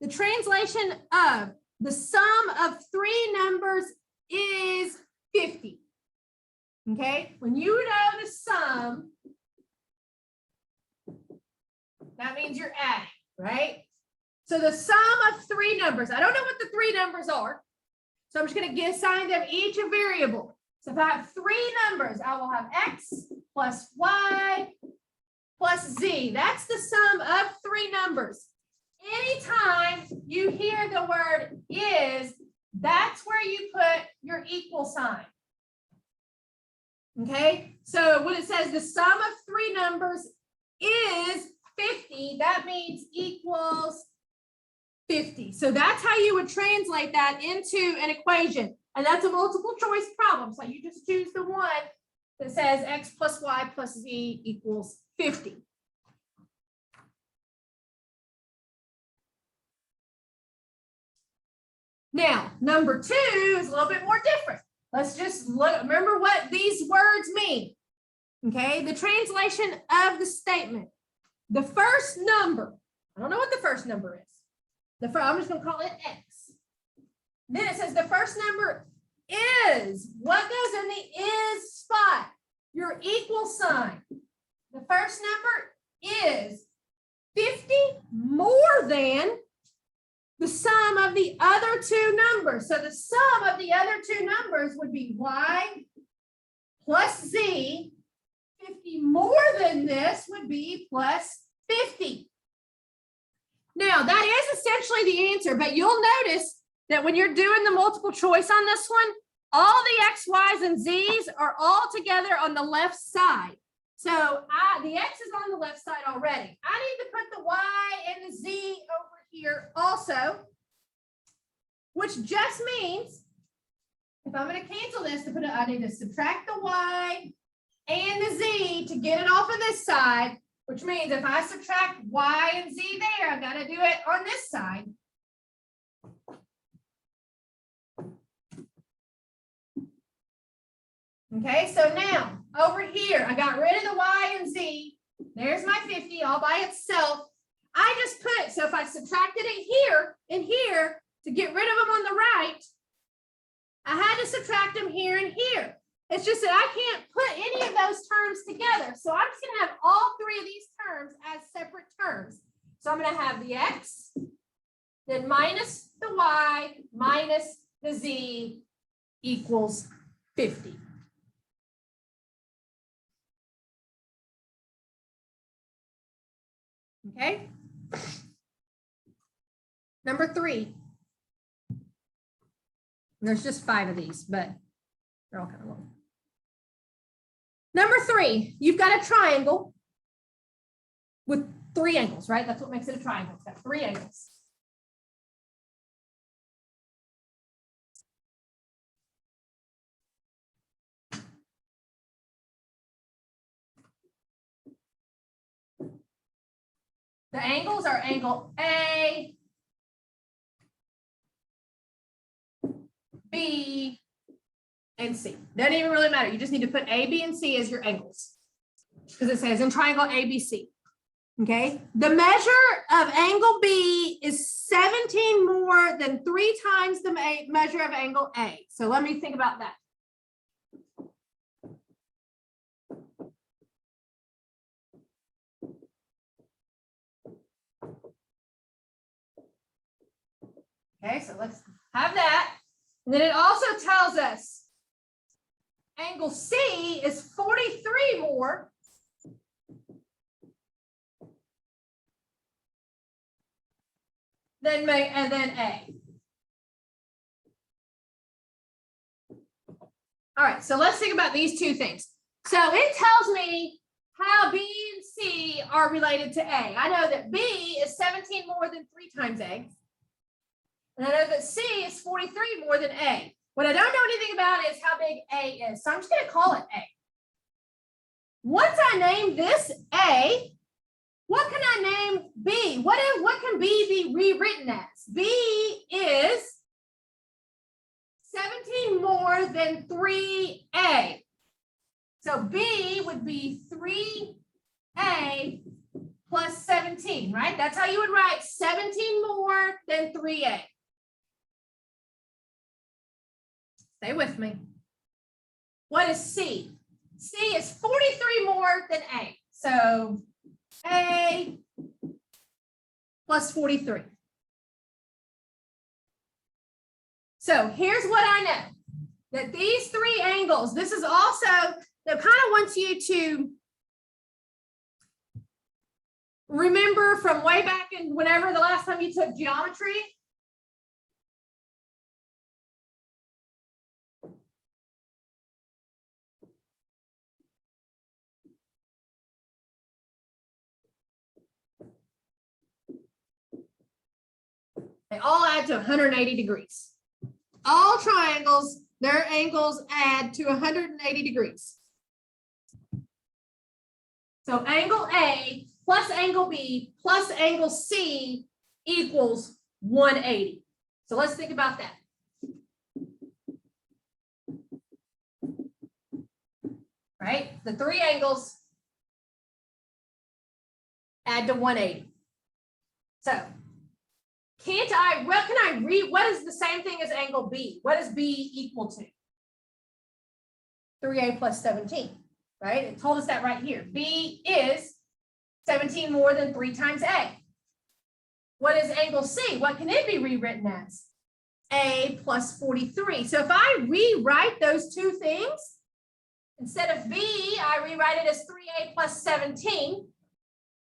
the translation of the sum of 3 numbers is 50. Okay, when you know the sum, that means you're adding, right? So the sum of 3 numbers, I don't know what the 3 numbers are, So I'm just going to assign them each a variable. So if I have three numbers, I will have x plus y plus z. That's the sum of three numbers. Anytime you hear the word is, that's where you put your equal sign. Okay, so when it says the sum of three numbers is 50, that means equals 50. So that's how you would translate that into an equation. And that's a multiple choice problem. So you just choose the one that says x plus y plus z equals 50. Now, number two is a little bit more different. Let's just look, remember what these words mean. Okay, the translation of the statement. The first number, I don't know what the first number is. I'm just going to call it x. Then it says the first number is. What goes in the is spot? Your equal sign. The first number is 50 more than the sum of the other two numbers. So the sum of the other two numbers would be y plus z. 50 more than this would be plus 50. Now, that is essentially the answer, but you'll notice that when you're doing the multiple choice on this one, all the x, y's, and z's are all together on the left side. So the x is on the left side already. I need to put the y and the z over here also, which just means if I'm going to cancel this, I need to subtract the y and the z to get it off of this side, which means if I subtract y and z there, I've got to do it on this side. Okay, so now over here, I got rid of the y and z. There's my 50 all by itself. I just put, so if I subtracted it here and here to get rid of them on the right, I had to subtract them here and here. It's just that I can't put any of those terms together. So I'm just going to have all three of these terms as separate terms. So I'm going to have the x, then minus the y, minus the z equals 50. Okay. Number three. There's just 5 of these, but they're all kind of long. Number three, you've got a triangle with 3 angles, right? That's what makes it a triangle. It's got 3 angles. The angles are angle A, B, and C. Doesn't even really matter. You just need to put A, B, and C as your angles because it says in triangle ABC. Okay. The measure of angle B is 17 more than 3 times the measure of angle A. So let me think about that. Okay, so let's have that. And then it also tells us angle C is 43 more than A. All right, so let's think about these two things. So it tells me how B and C are related to A. I know that B is 17 more than 3 times A. And I know that C is 43 more than A. What I don't know anything about is how big A is. So I'm just going to call it A. Once I name this A, what can I name B? What can B be rewritten as? B is 17 more than 3A. So B would be 3A plus 17, right? That's how you would write 17 more than 3A. Stay with me. What is C? C is 43 more than A. So A plus 43. So here's what I know, that these three angles, this is also, that kind of wants you to remember from way back in whenever the last time you took geometry. They all add to 180 degrees. All triangles, their angles add to 180 degrees. So angle A plus angle B plus angle C equals 180. So let's think about that. Right? The three angles add to 180. So what is the same thing as angle B? What is B equal to? 3A plus 17, right? It told us that right here. B is 17 more than 3 times A. What is angle C? What can it be rewritten as? A plus 43. So if I rewrite those two things, instead of B, I rewrite it as 3A plus 17.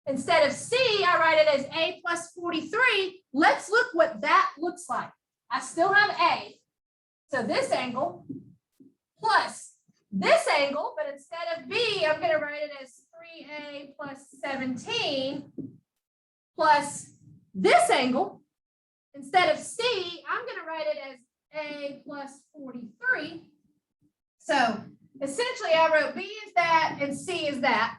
Instead of C, I write it as A plus 43. Let's look what that looks like. I still have A. So this angle plus this angle, but instead of B, I'm going to write it as 3A plus 17 plus this angle. Instead of C, I'm going to write it as A plus 43. So essentially, I wrote B is that and C is that.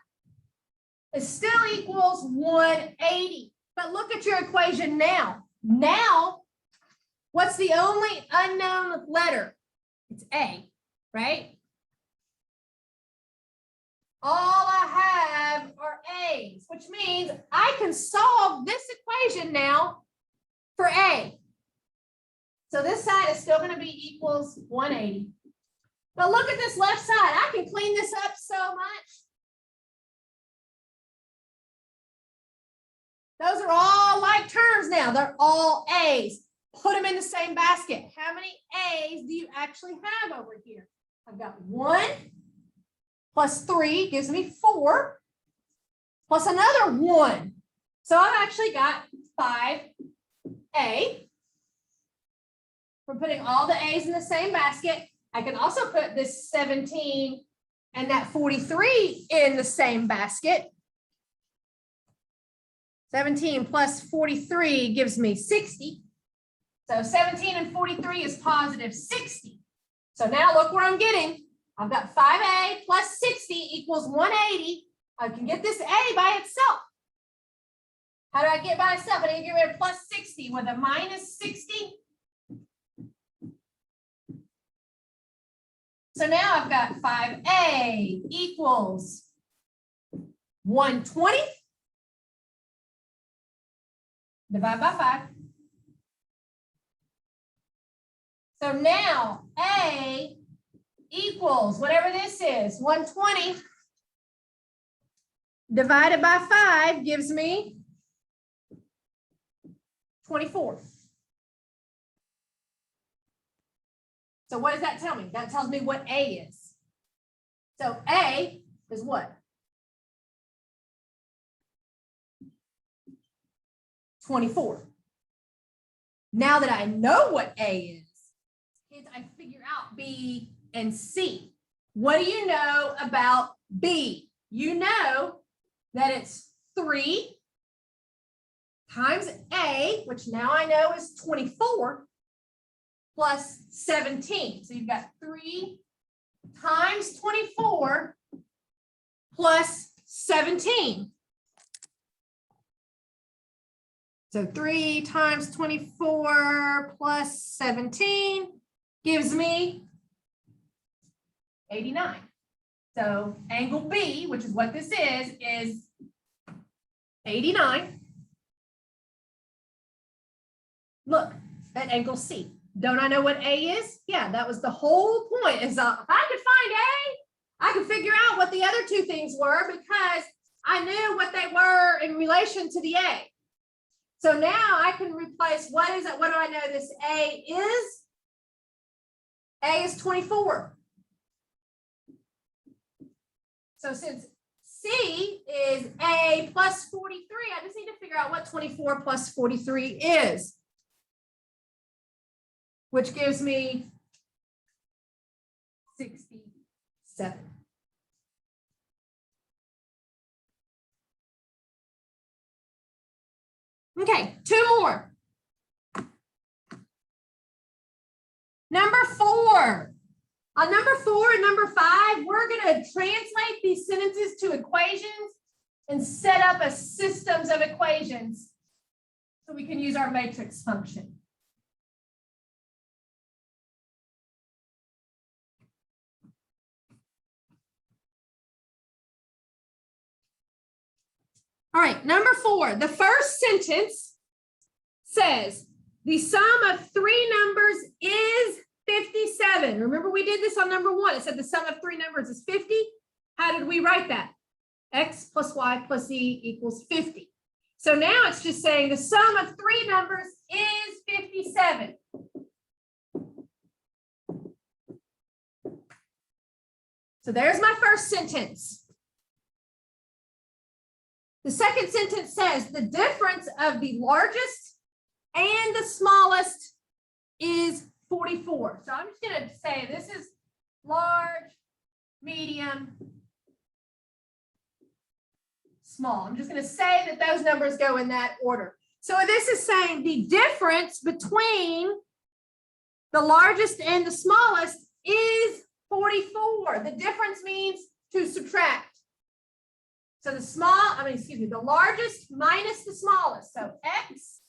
It still equals 180. But look at your equation now. Now, what's the only unknown letter? It's A, right? All I have are A's, which means I can solve this equation now for A. So this side is still going to be equals 180. But look at this left side. I can clean this up so much. Those are all like terms now. They're all A's. Put them in the same basket. How many A's do you actually have over here? I've got 1 plus 3 gives me 4 plus another 1. So I've actually got 5A. We're putting all the A's in the same basket. I can also put this 17 and that 43 in the same basket. 17 plus 43 gives me 60. So 17 and 43 is positive 60. So now look where I'm getting. I've got 5A plus 60 equals 180. I can get this A by itself. How do I get by itself? I need to get rid of plus 60 with a minus 60. So now I've got 5A equals 120. Divide by 5. So now A equals whatever this is, 120 divided by 5 gives me 24. So what does that tell me? That tells me what A is. So A is what? 24. Now that I know what A is, I figure out B and C. What do you know about B? You know that it's 3 times A, which now I know is 24, plus 17. So you've got 3 times 24 plus 17. So 3 times 24 plus 17 gives me 89. So angle B, which is what this is 89. Look at angle C. Don't I know what A is? Yeah, that was the whole point. Is if I could find A, I could figure out what the other two things were because I knew what they were in relation to the A. So now I can replace what is it? What do I know this A is? A is 24. So since C is A plus 43, I just need to figure out what 24 plus 43 is, which gives me 67. Okay, two more. Number 4. On number 4 and number 5, we're going to translate these sentences to equations and set up a systems of equations so we can use our matrix function. All right, number 4, the first sentence says the sum of 3 numbers is 57. Remember we did this on number 1. It said the sum of 3 numbers is 50. How did we write that? X plus Y plus Z equals 50. So now it's just saying the sum of 3 numbers is 57. So there's my first sentence. The second sentence says the difference of the largest and the smallest is 44. So I'm just going to say this is large, medium, small. I'm just going to say that those numbers go in that order. So this is saying the difference between the largest and the smallest is 44. The difference means to subtract. So the largest minus the smallest. So X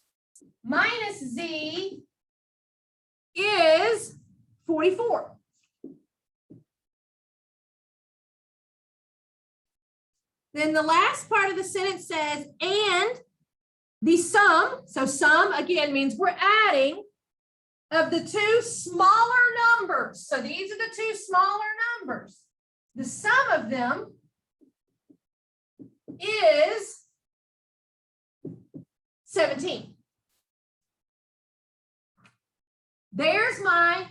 minus Z is 44. Then the last part of the sentence says, and the sum, so sum again means we're adding, of the 2 smaller numbers. So these are the 2 smaller numbers. The sum of them is 17. There's my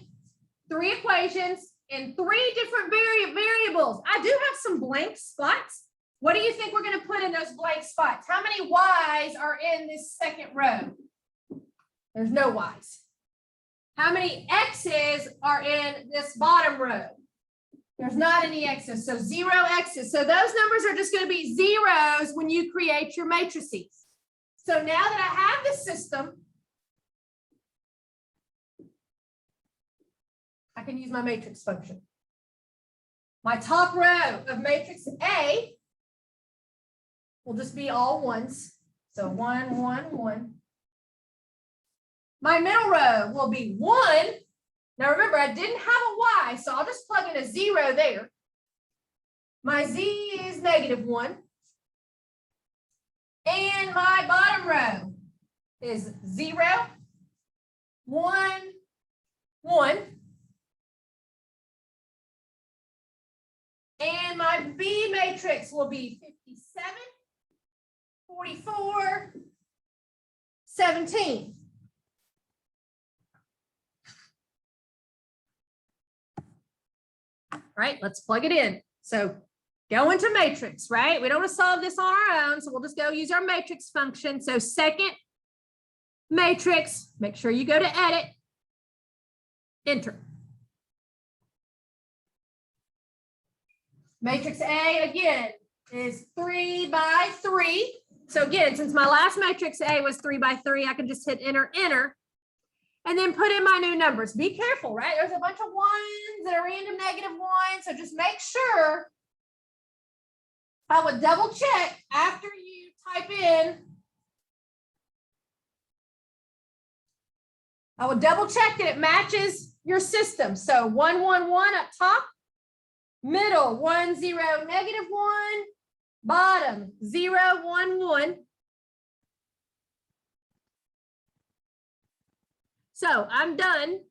3 equations in 3 different variables. I do have some blank spots. What do you think we're going to put in those blank spots? How many Y's are in this second row? There's no Y's. How many X's are in this bottom row? There's not any X's, so 0 X's. So those numbers are just going to be zeros when you create your matrices. So now that I have the system, I can use my matrix function. My top row of matrix A will just be all ones. So 1, 1, 1. My middle row will be 1. Now remember, I didn't have a Y, so I'll just plug in a 0 there. My Z is -1. And my bottom row is 0, 1, 1. And my B matrix will be 57, 44, 17. Right, let's plug it in. So go into matrix, right? We don't want to solve this on our own, so we'll just go use our matrix function. So second matrix, make sure you go to edit, enter. Matrix A again is 3 by 3. So again, since my last matrix A was 3 by 3, I can just hit enter, enter, and then put in my new numbers. Be careful, right? There's a bunch of 1s that are random -1, so just make sure. I would double check after you type in. I would double check that it matches your system. So 1, 1, 1 up top, middle 1, 0, -1, bottom 0, 1, 1. So I'm done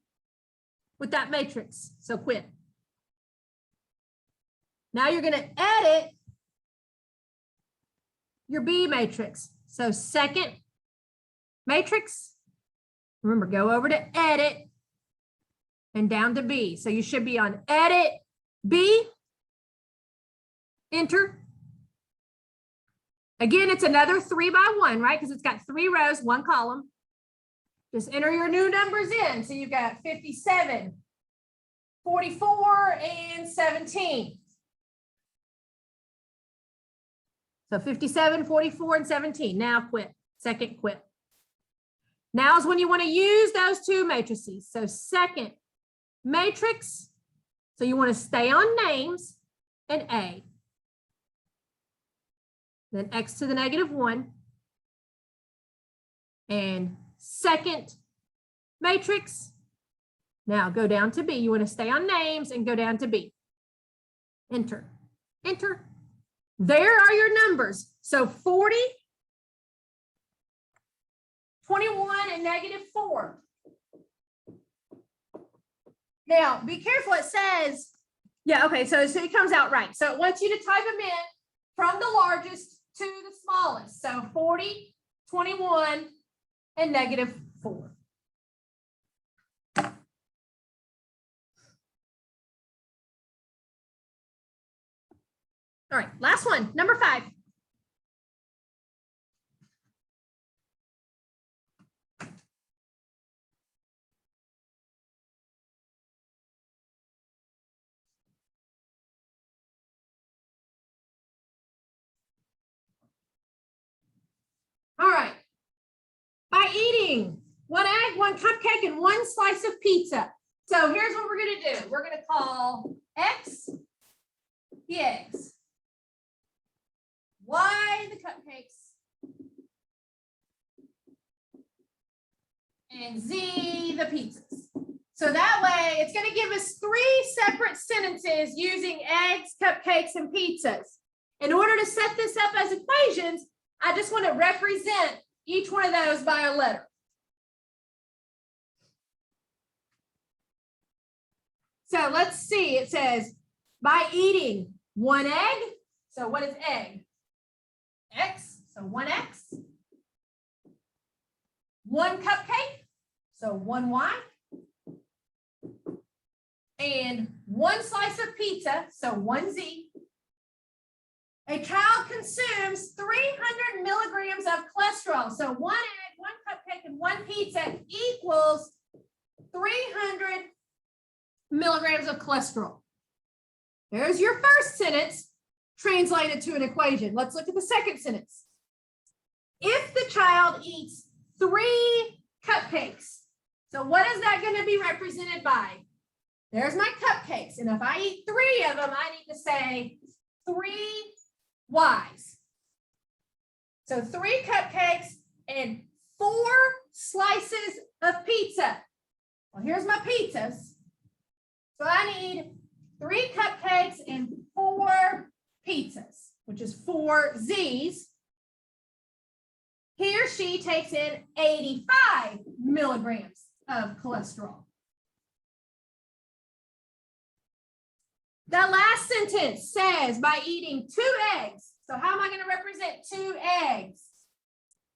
with that matrix. So quit. Now you're going to edit your B matrix. So second matrix, remember, go over to edit and down to B. So you should be on edit B, enter. Again, it's another 3 by 1, right? Because it's got 3 rows, 1 column. Just enter your new numbers in. So you've got 57, 44, and 17. So 57, 44, and 17. Now quit. Second quit. Now is when you want to use those two matrices. So second matrix. So you want to stay on names and A. Then x to the negative 1. And second matrix. Now go down to B. You want to stay on names and go down to B. Enter. Enter. There are your numbers. So 40, 21, and negative 4. Now, be careful. It says, yeah, okay, so it comes out right. So it wants you to type them in from the largest to the smallest. So 40, 21, and negative 4. All right, last one, number 5. All right, by eating 1 egg, 1 cupcake, and 1 slice of pizza. So here's what we're going to do. We're going to call X the eggs, Y the cupcakes, and Z the pizzas. So that way it's going to give us 3 separate sentences using eggs, cupcakes, and pizzas. In order to set this up as equations, I just want to represent each one of those by a letter. So let's see, it says by eating 1 egg. So what is egg? X, so 1X. 1 cupcake, so 1Y. And 1 slice of pizza, so 1Z. A child consumes 300 milligrams of cholesterol. So 1 egg, 1 cupcake, and 1 pizza equals 300 milligrams of cholesterol. There's your first sentence translated to an equation. Let's look at the second sentence. If the child eats 3 cupcakes, so what is that going to be represented by? There's my cupcakes. And if I eat 3 of them, I need to say 3 Y's. So 3 cupcakes and 4 slices of pizza. Well, here's my pizzas. So I need 3 cupcakes and 4 pizzas, which is 4 Z's. He or she takes in 85 milligrams of cholesterol. The last sentence says by eating 2 eggs. So how am I going to represent 2 eggs?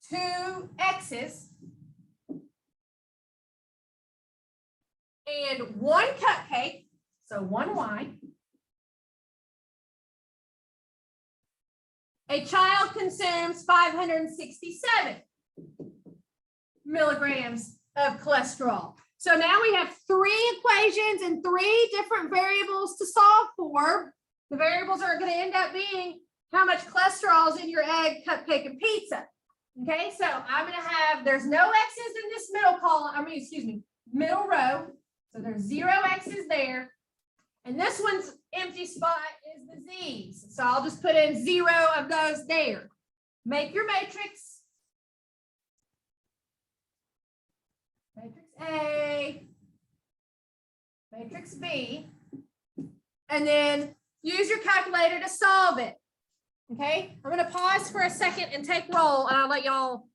2 X's and 1 cupcake, so 1 Y. A child consumes 567 milligrams of cholesterol. So now we have 3 equations and 3 different variables to solve for. The variables are going to end up being how much cholesterol is in your egg, cupcake, and pizza. Okay, so I'm going to have, there's no X's in this middle column, middle row. So there's 0 X's there. And this one's empty spot is the Z's. So I'll just put in 0 of those there. Make your matrix. Matrix A, matrix B, and then use your calculator to solve it. Okay, I'm going to pause for a second and take roll, and I'll let y'all.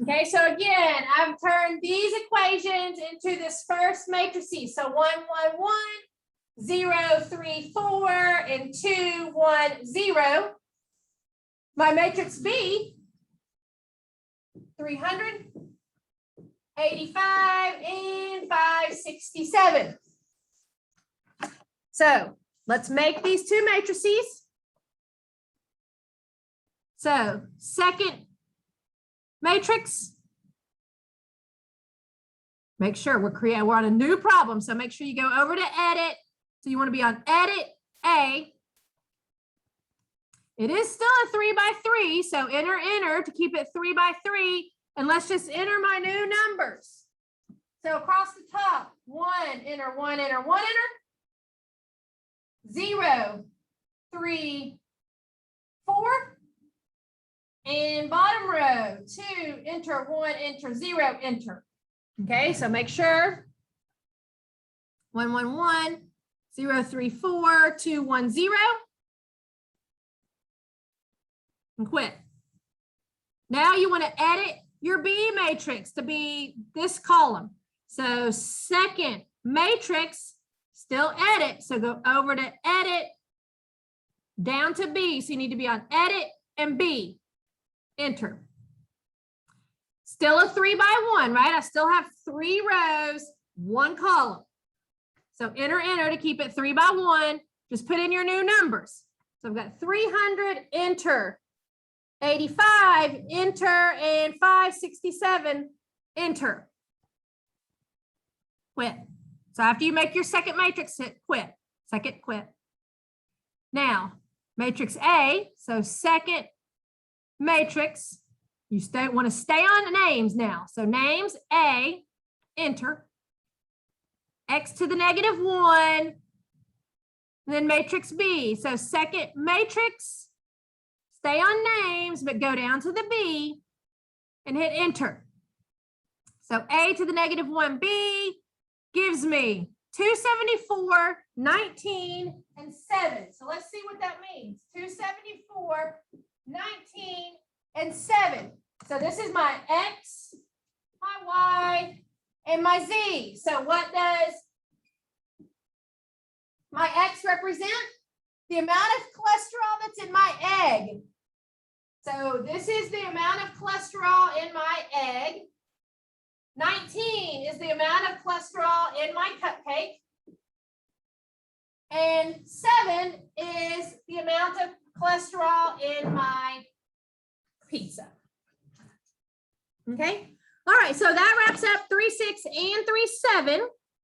Okay, so again, I've turned these equations into this first matrices. So 1, 1, 1, 0, 3, 4, and 2, 1, 0. My matrix B, 300 85, and 567. So let's make these two matrices. So second matrix. Make sure we're on a new problem. So make sure you go over to edit. So you want to be on edit A. It is still a 3 by 3. So enter to keep it 3 by 3. And let's just enter my new numbers. So across the top, 1, enter, 1, enter, 1, enter. 0, 3, 4. And bottom row, 2, enter, 1, enter, 0, enter. Okay, so make sure 1, 1, 1, 0, 3, 4, 2, 1, 0. And quit. Now you want to edit your B matrix to be this column. So second matrix, still edit. So go over to edit, down to B. So you need to be on edit and B. Enter. Still a 3 by 1, right? I still have 3 rows, 1 column. So enter to keep it 3 by 1. Just put in your new numbers. So I've got 300, enter. 85, enter, and 567, enter. Quit. So after you make your second matrix, hit quit. Second, quit. Now, matrix A, so second matrix, you want to stay on names now. So names A, enter. X to the negative 1, and then matrix B. So second matrix, stay on names, but go down to the B and hit enter. So A to the negative 1B gives me 274, 19, and 7. So let's see what that means. 274, 19, and 7. So this is my X, my Y, and my Z. So what does my X represent? The amount of cholesterol that's in my egg. So this is the amount of cholesterol in my egg. 19 is the amount of cholesterol in my cupcake. And 7 is the amount of cholesterol in my pizza. Okay. All right. So that wraps up 3, 6, and 3, 7.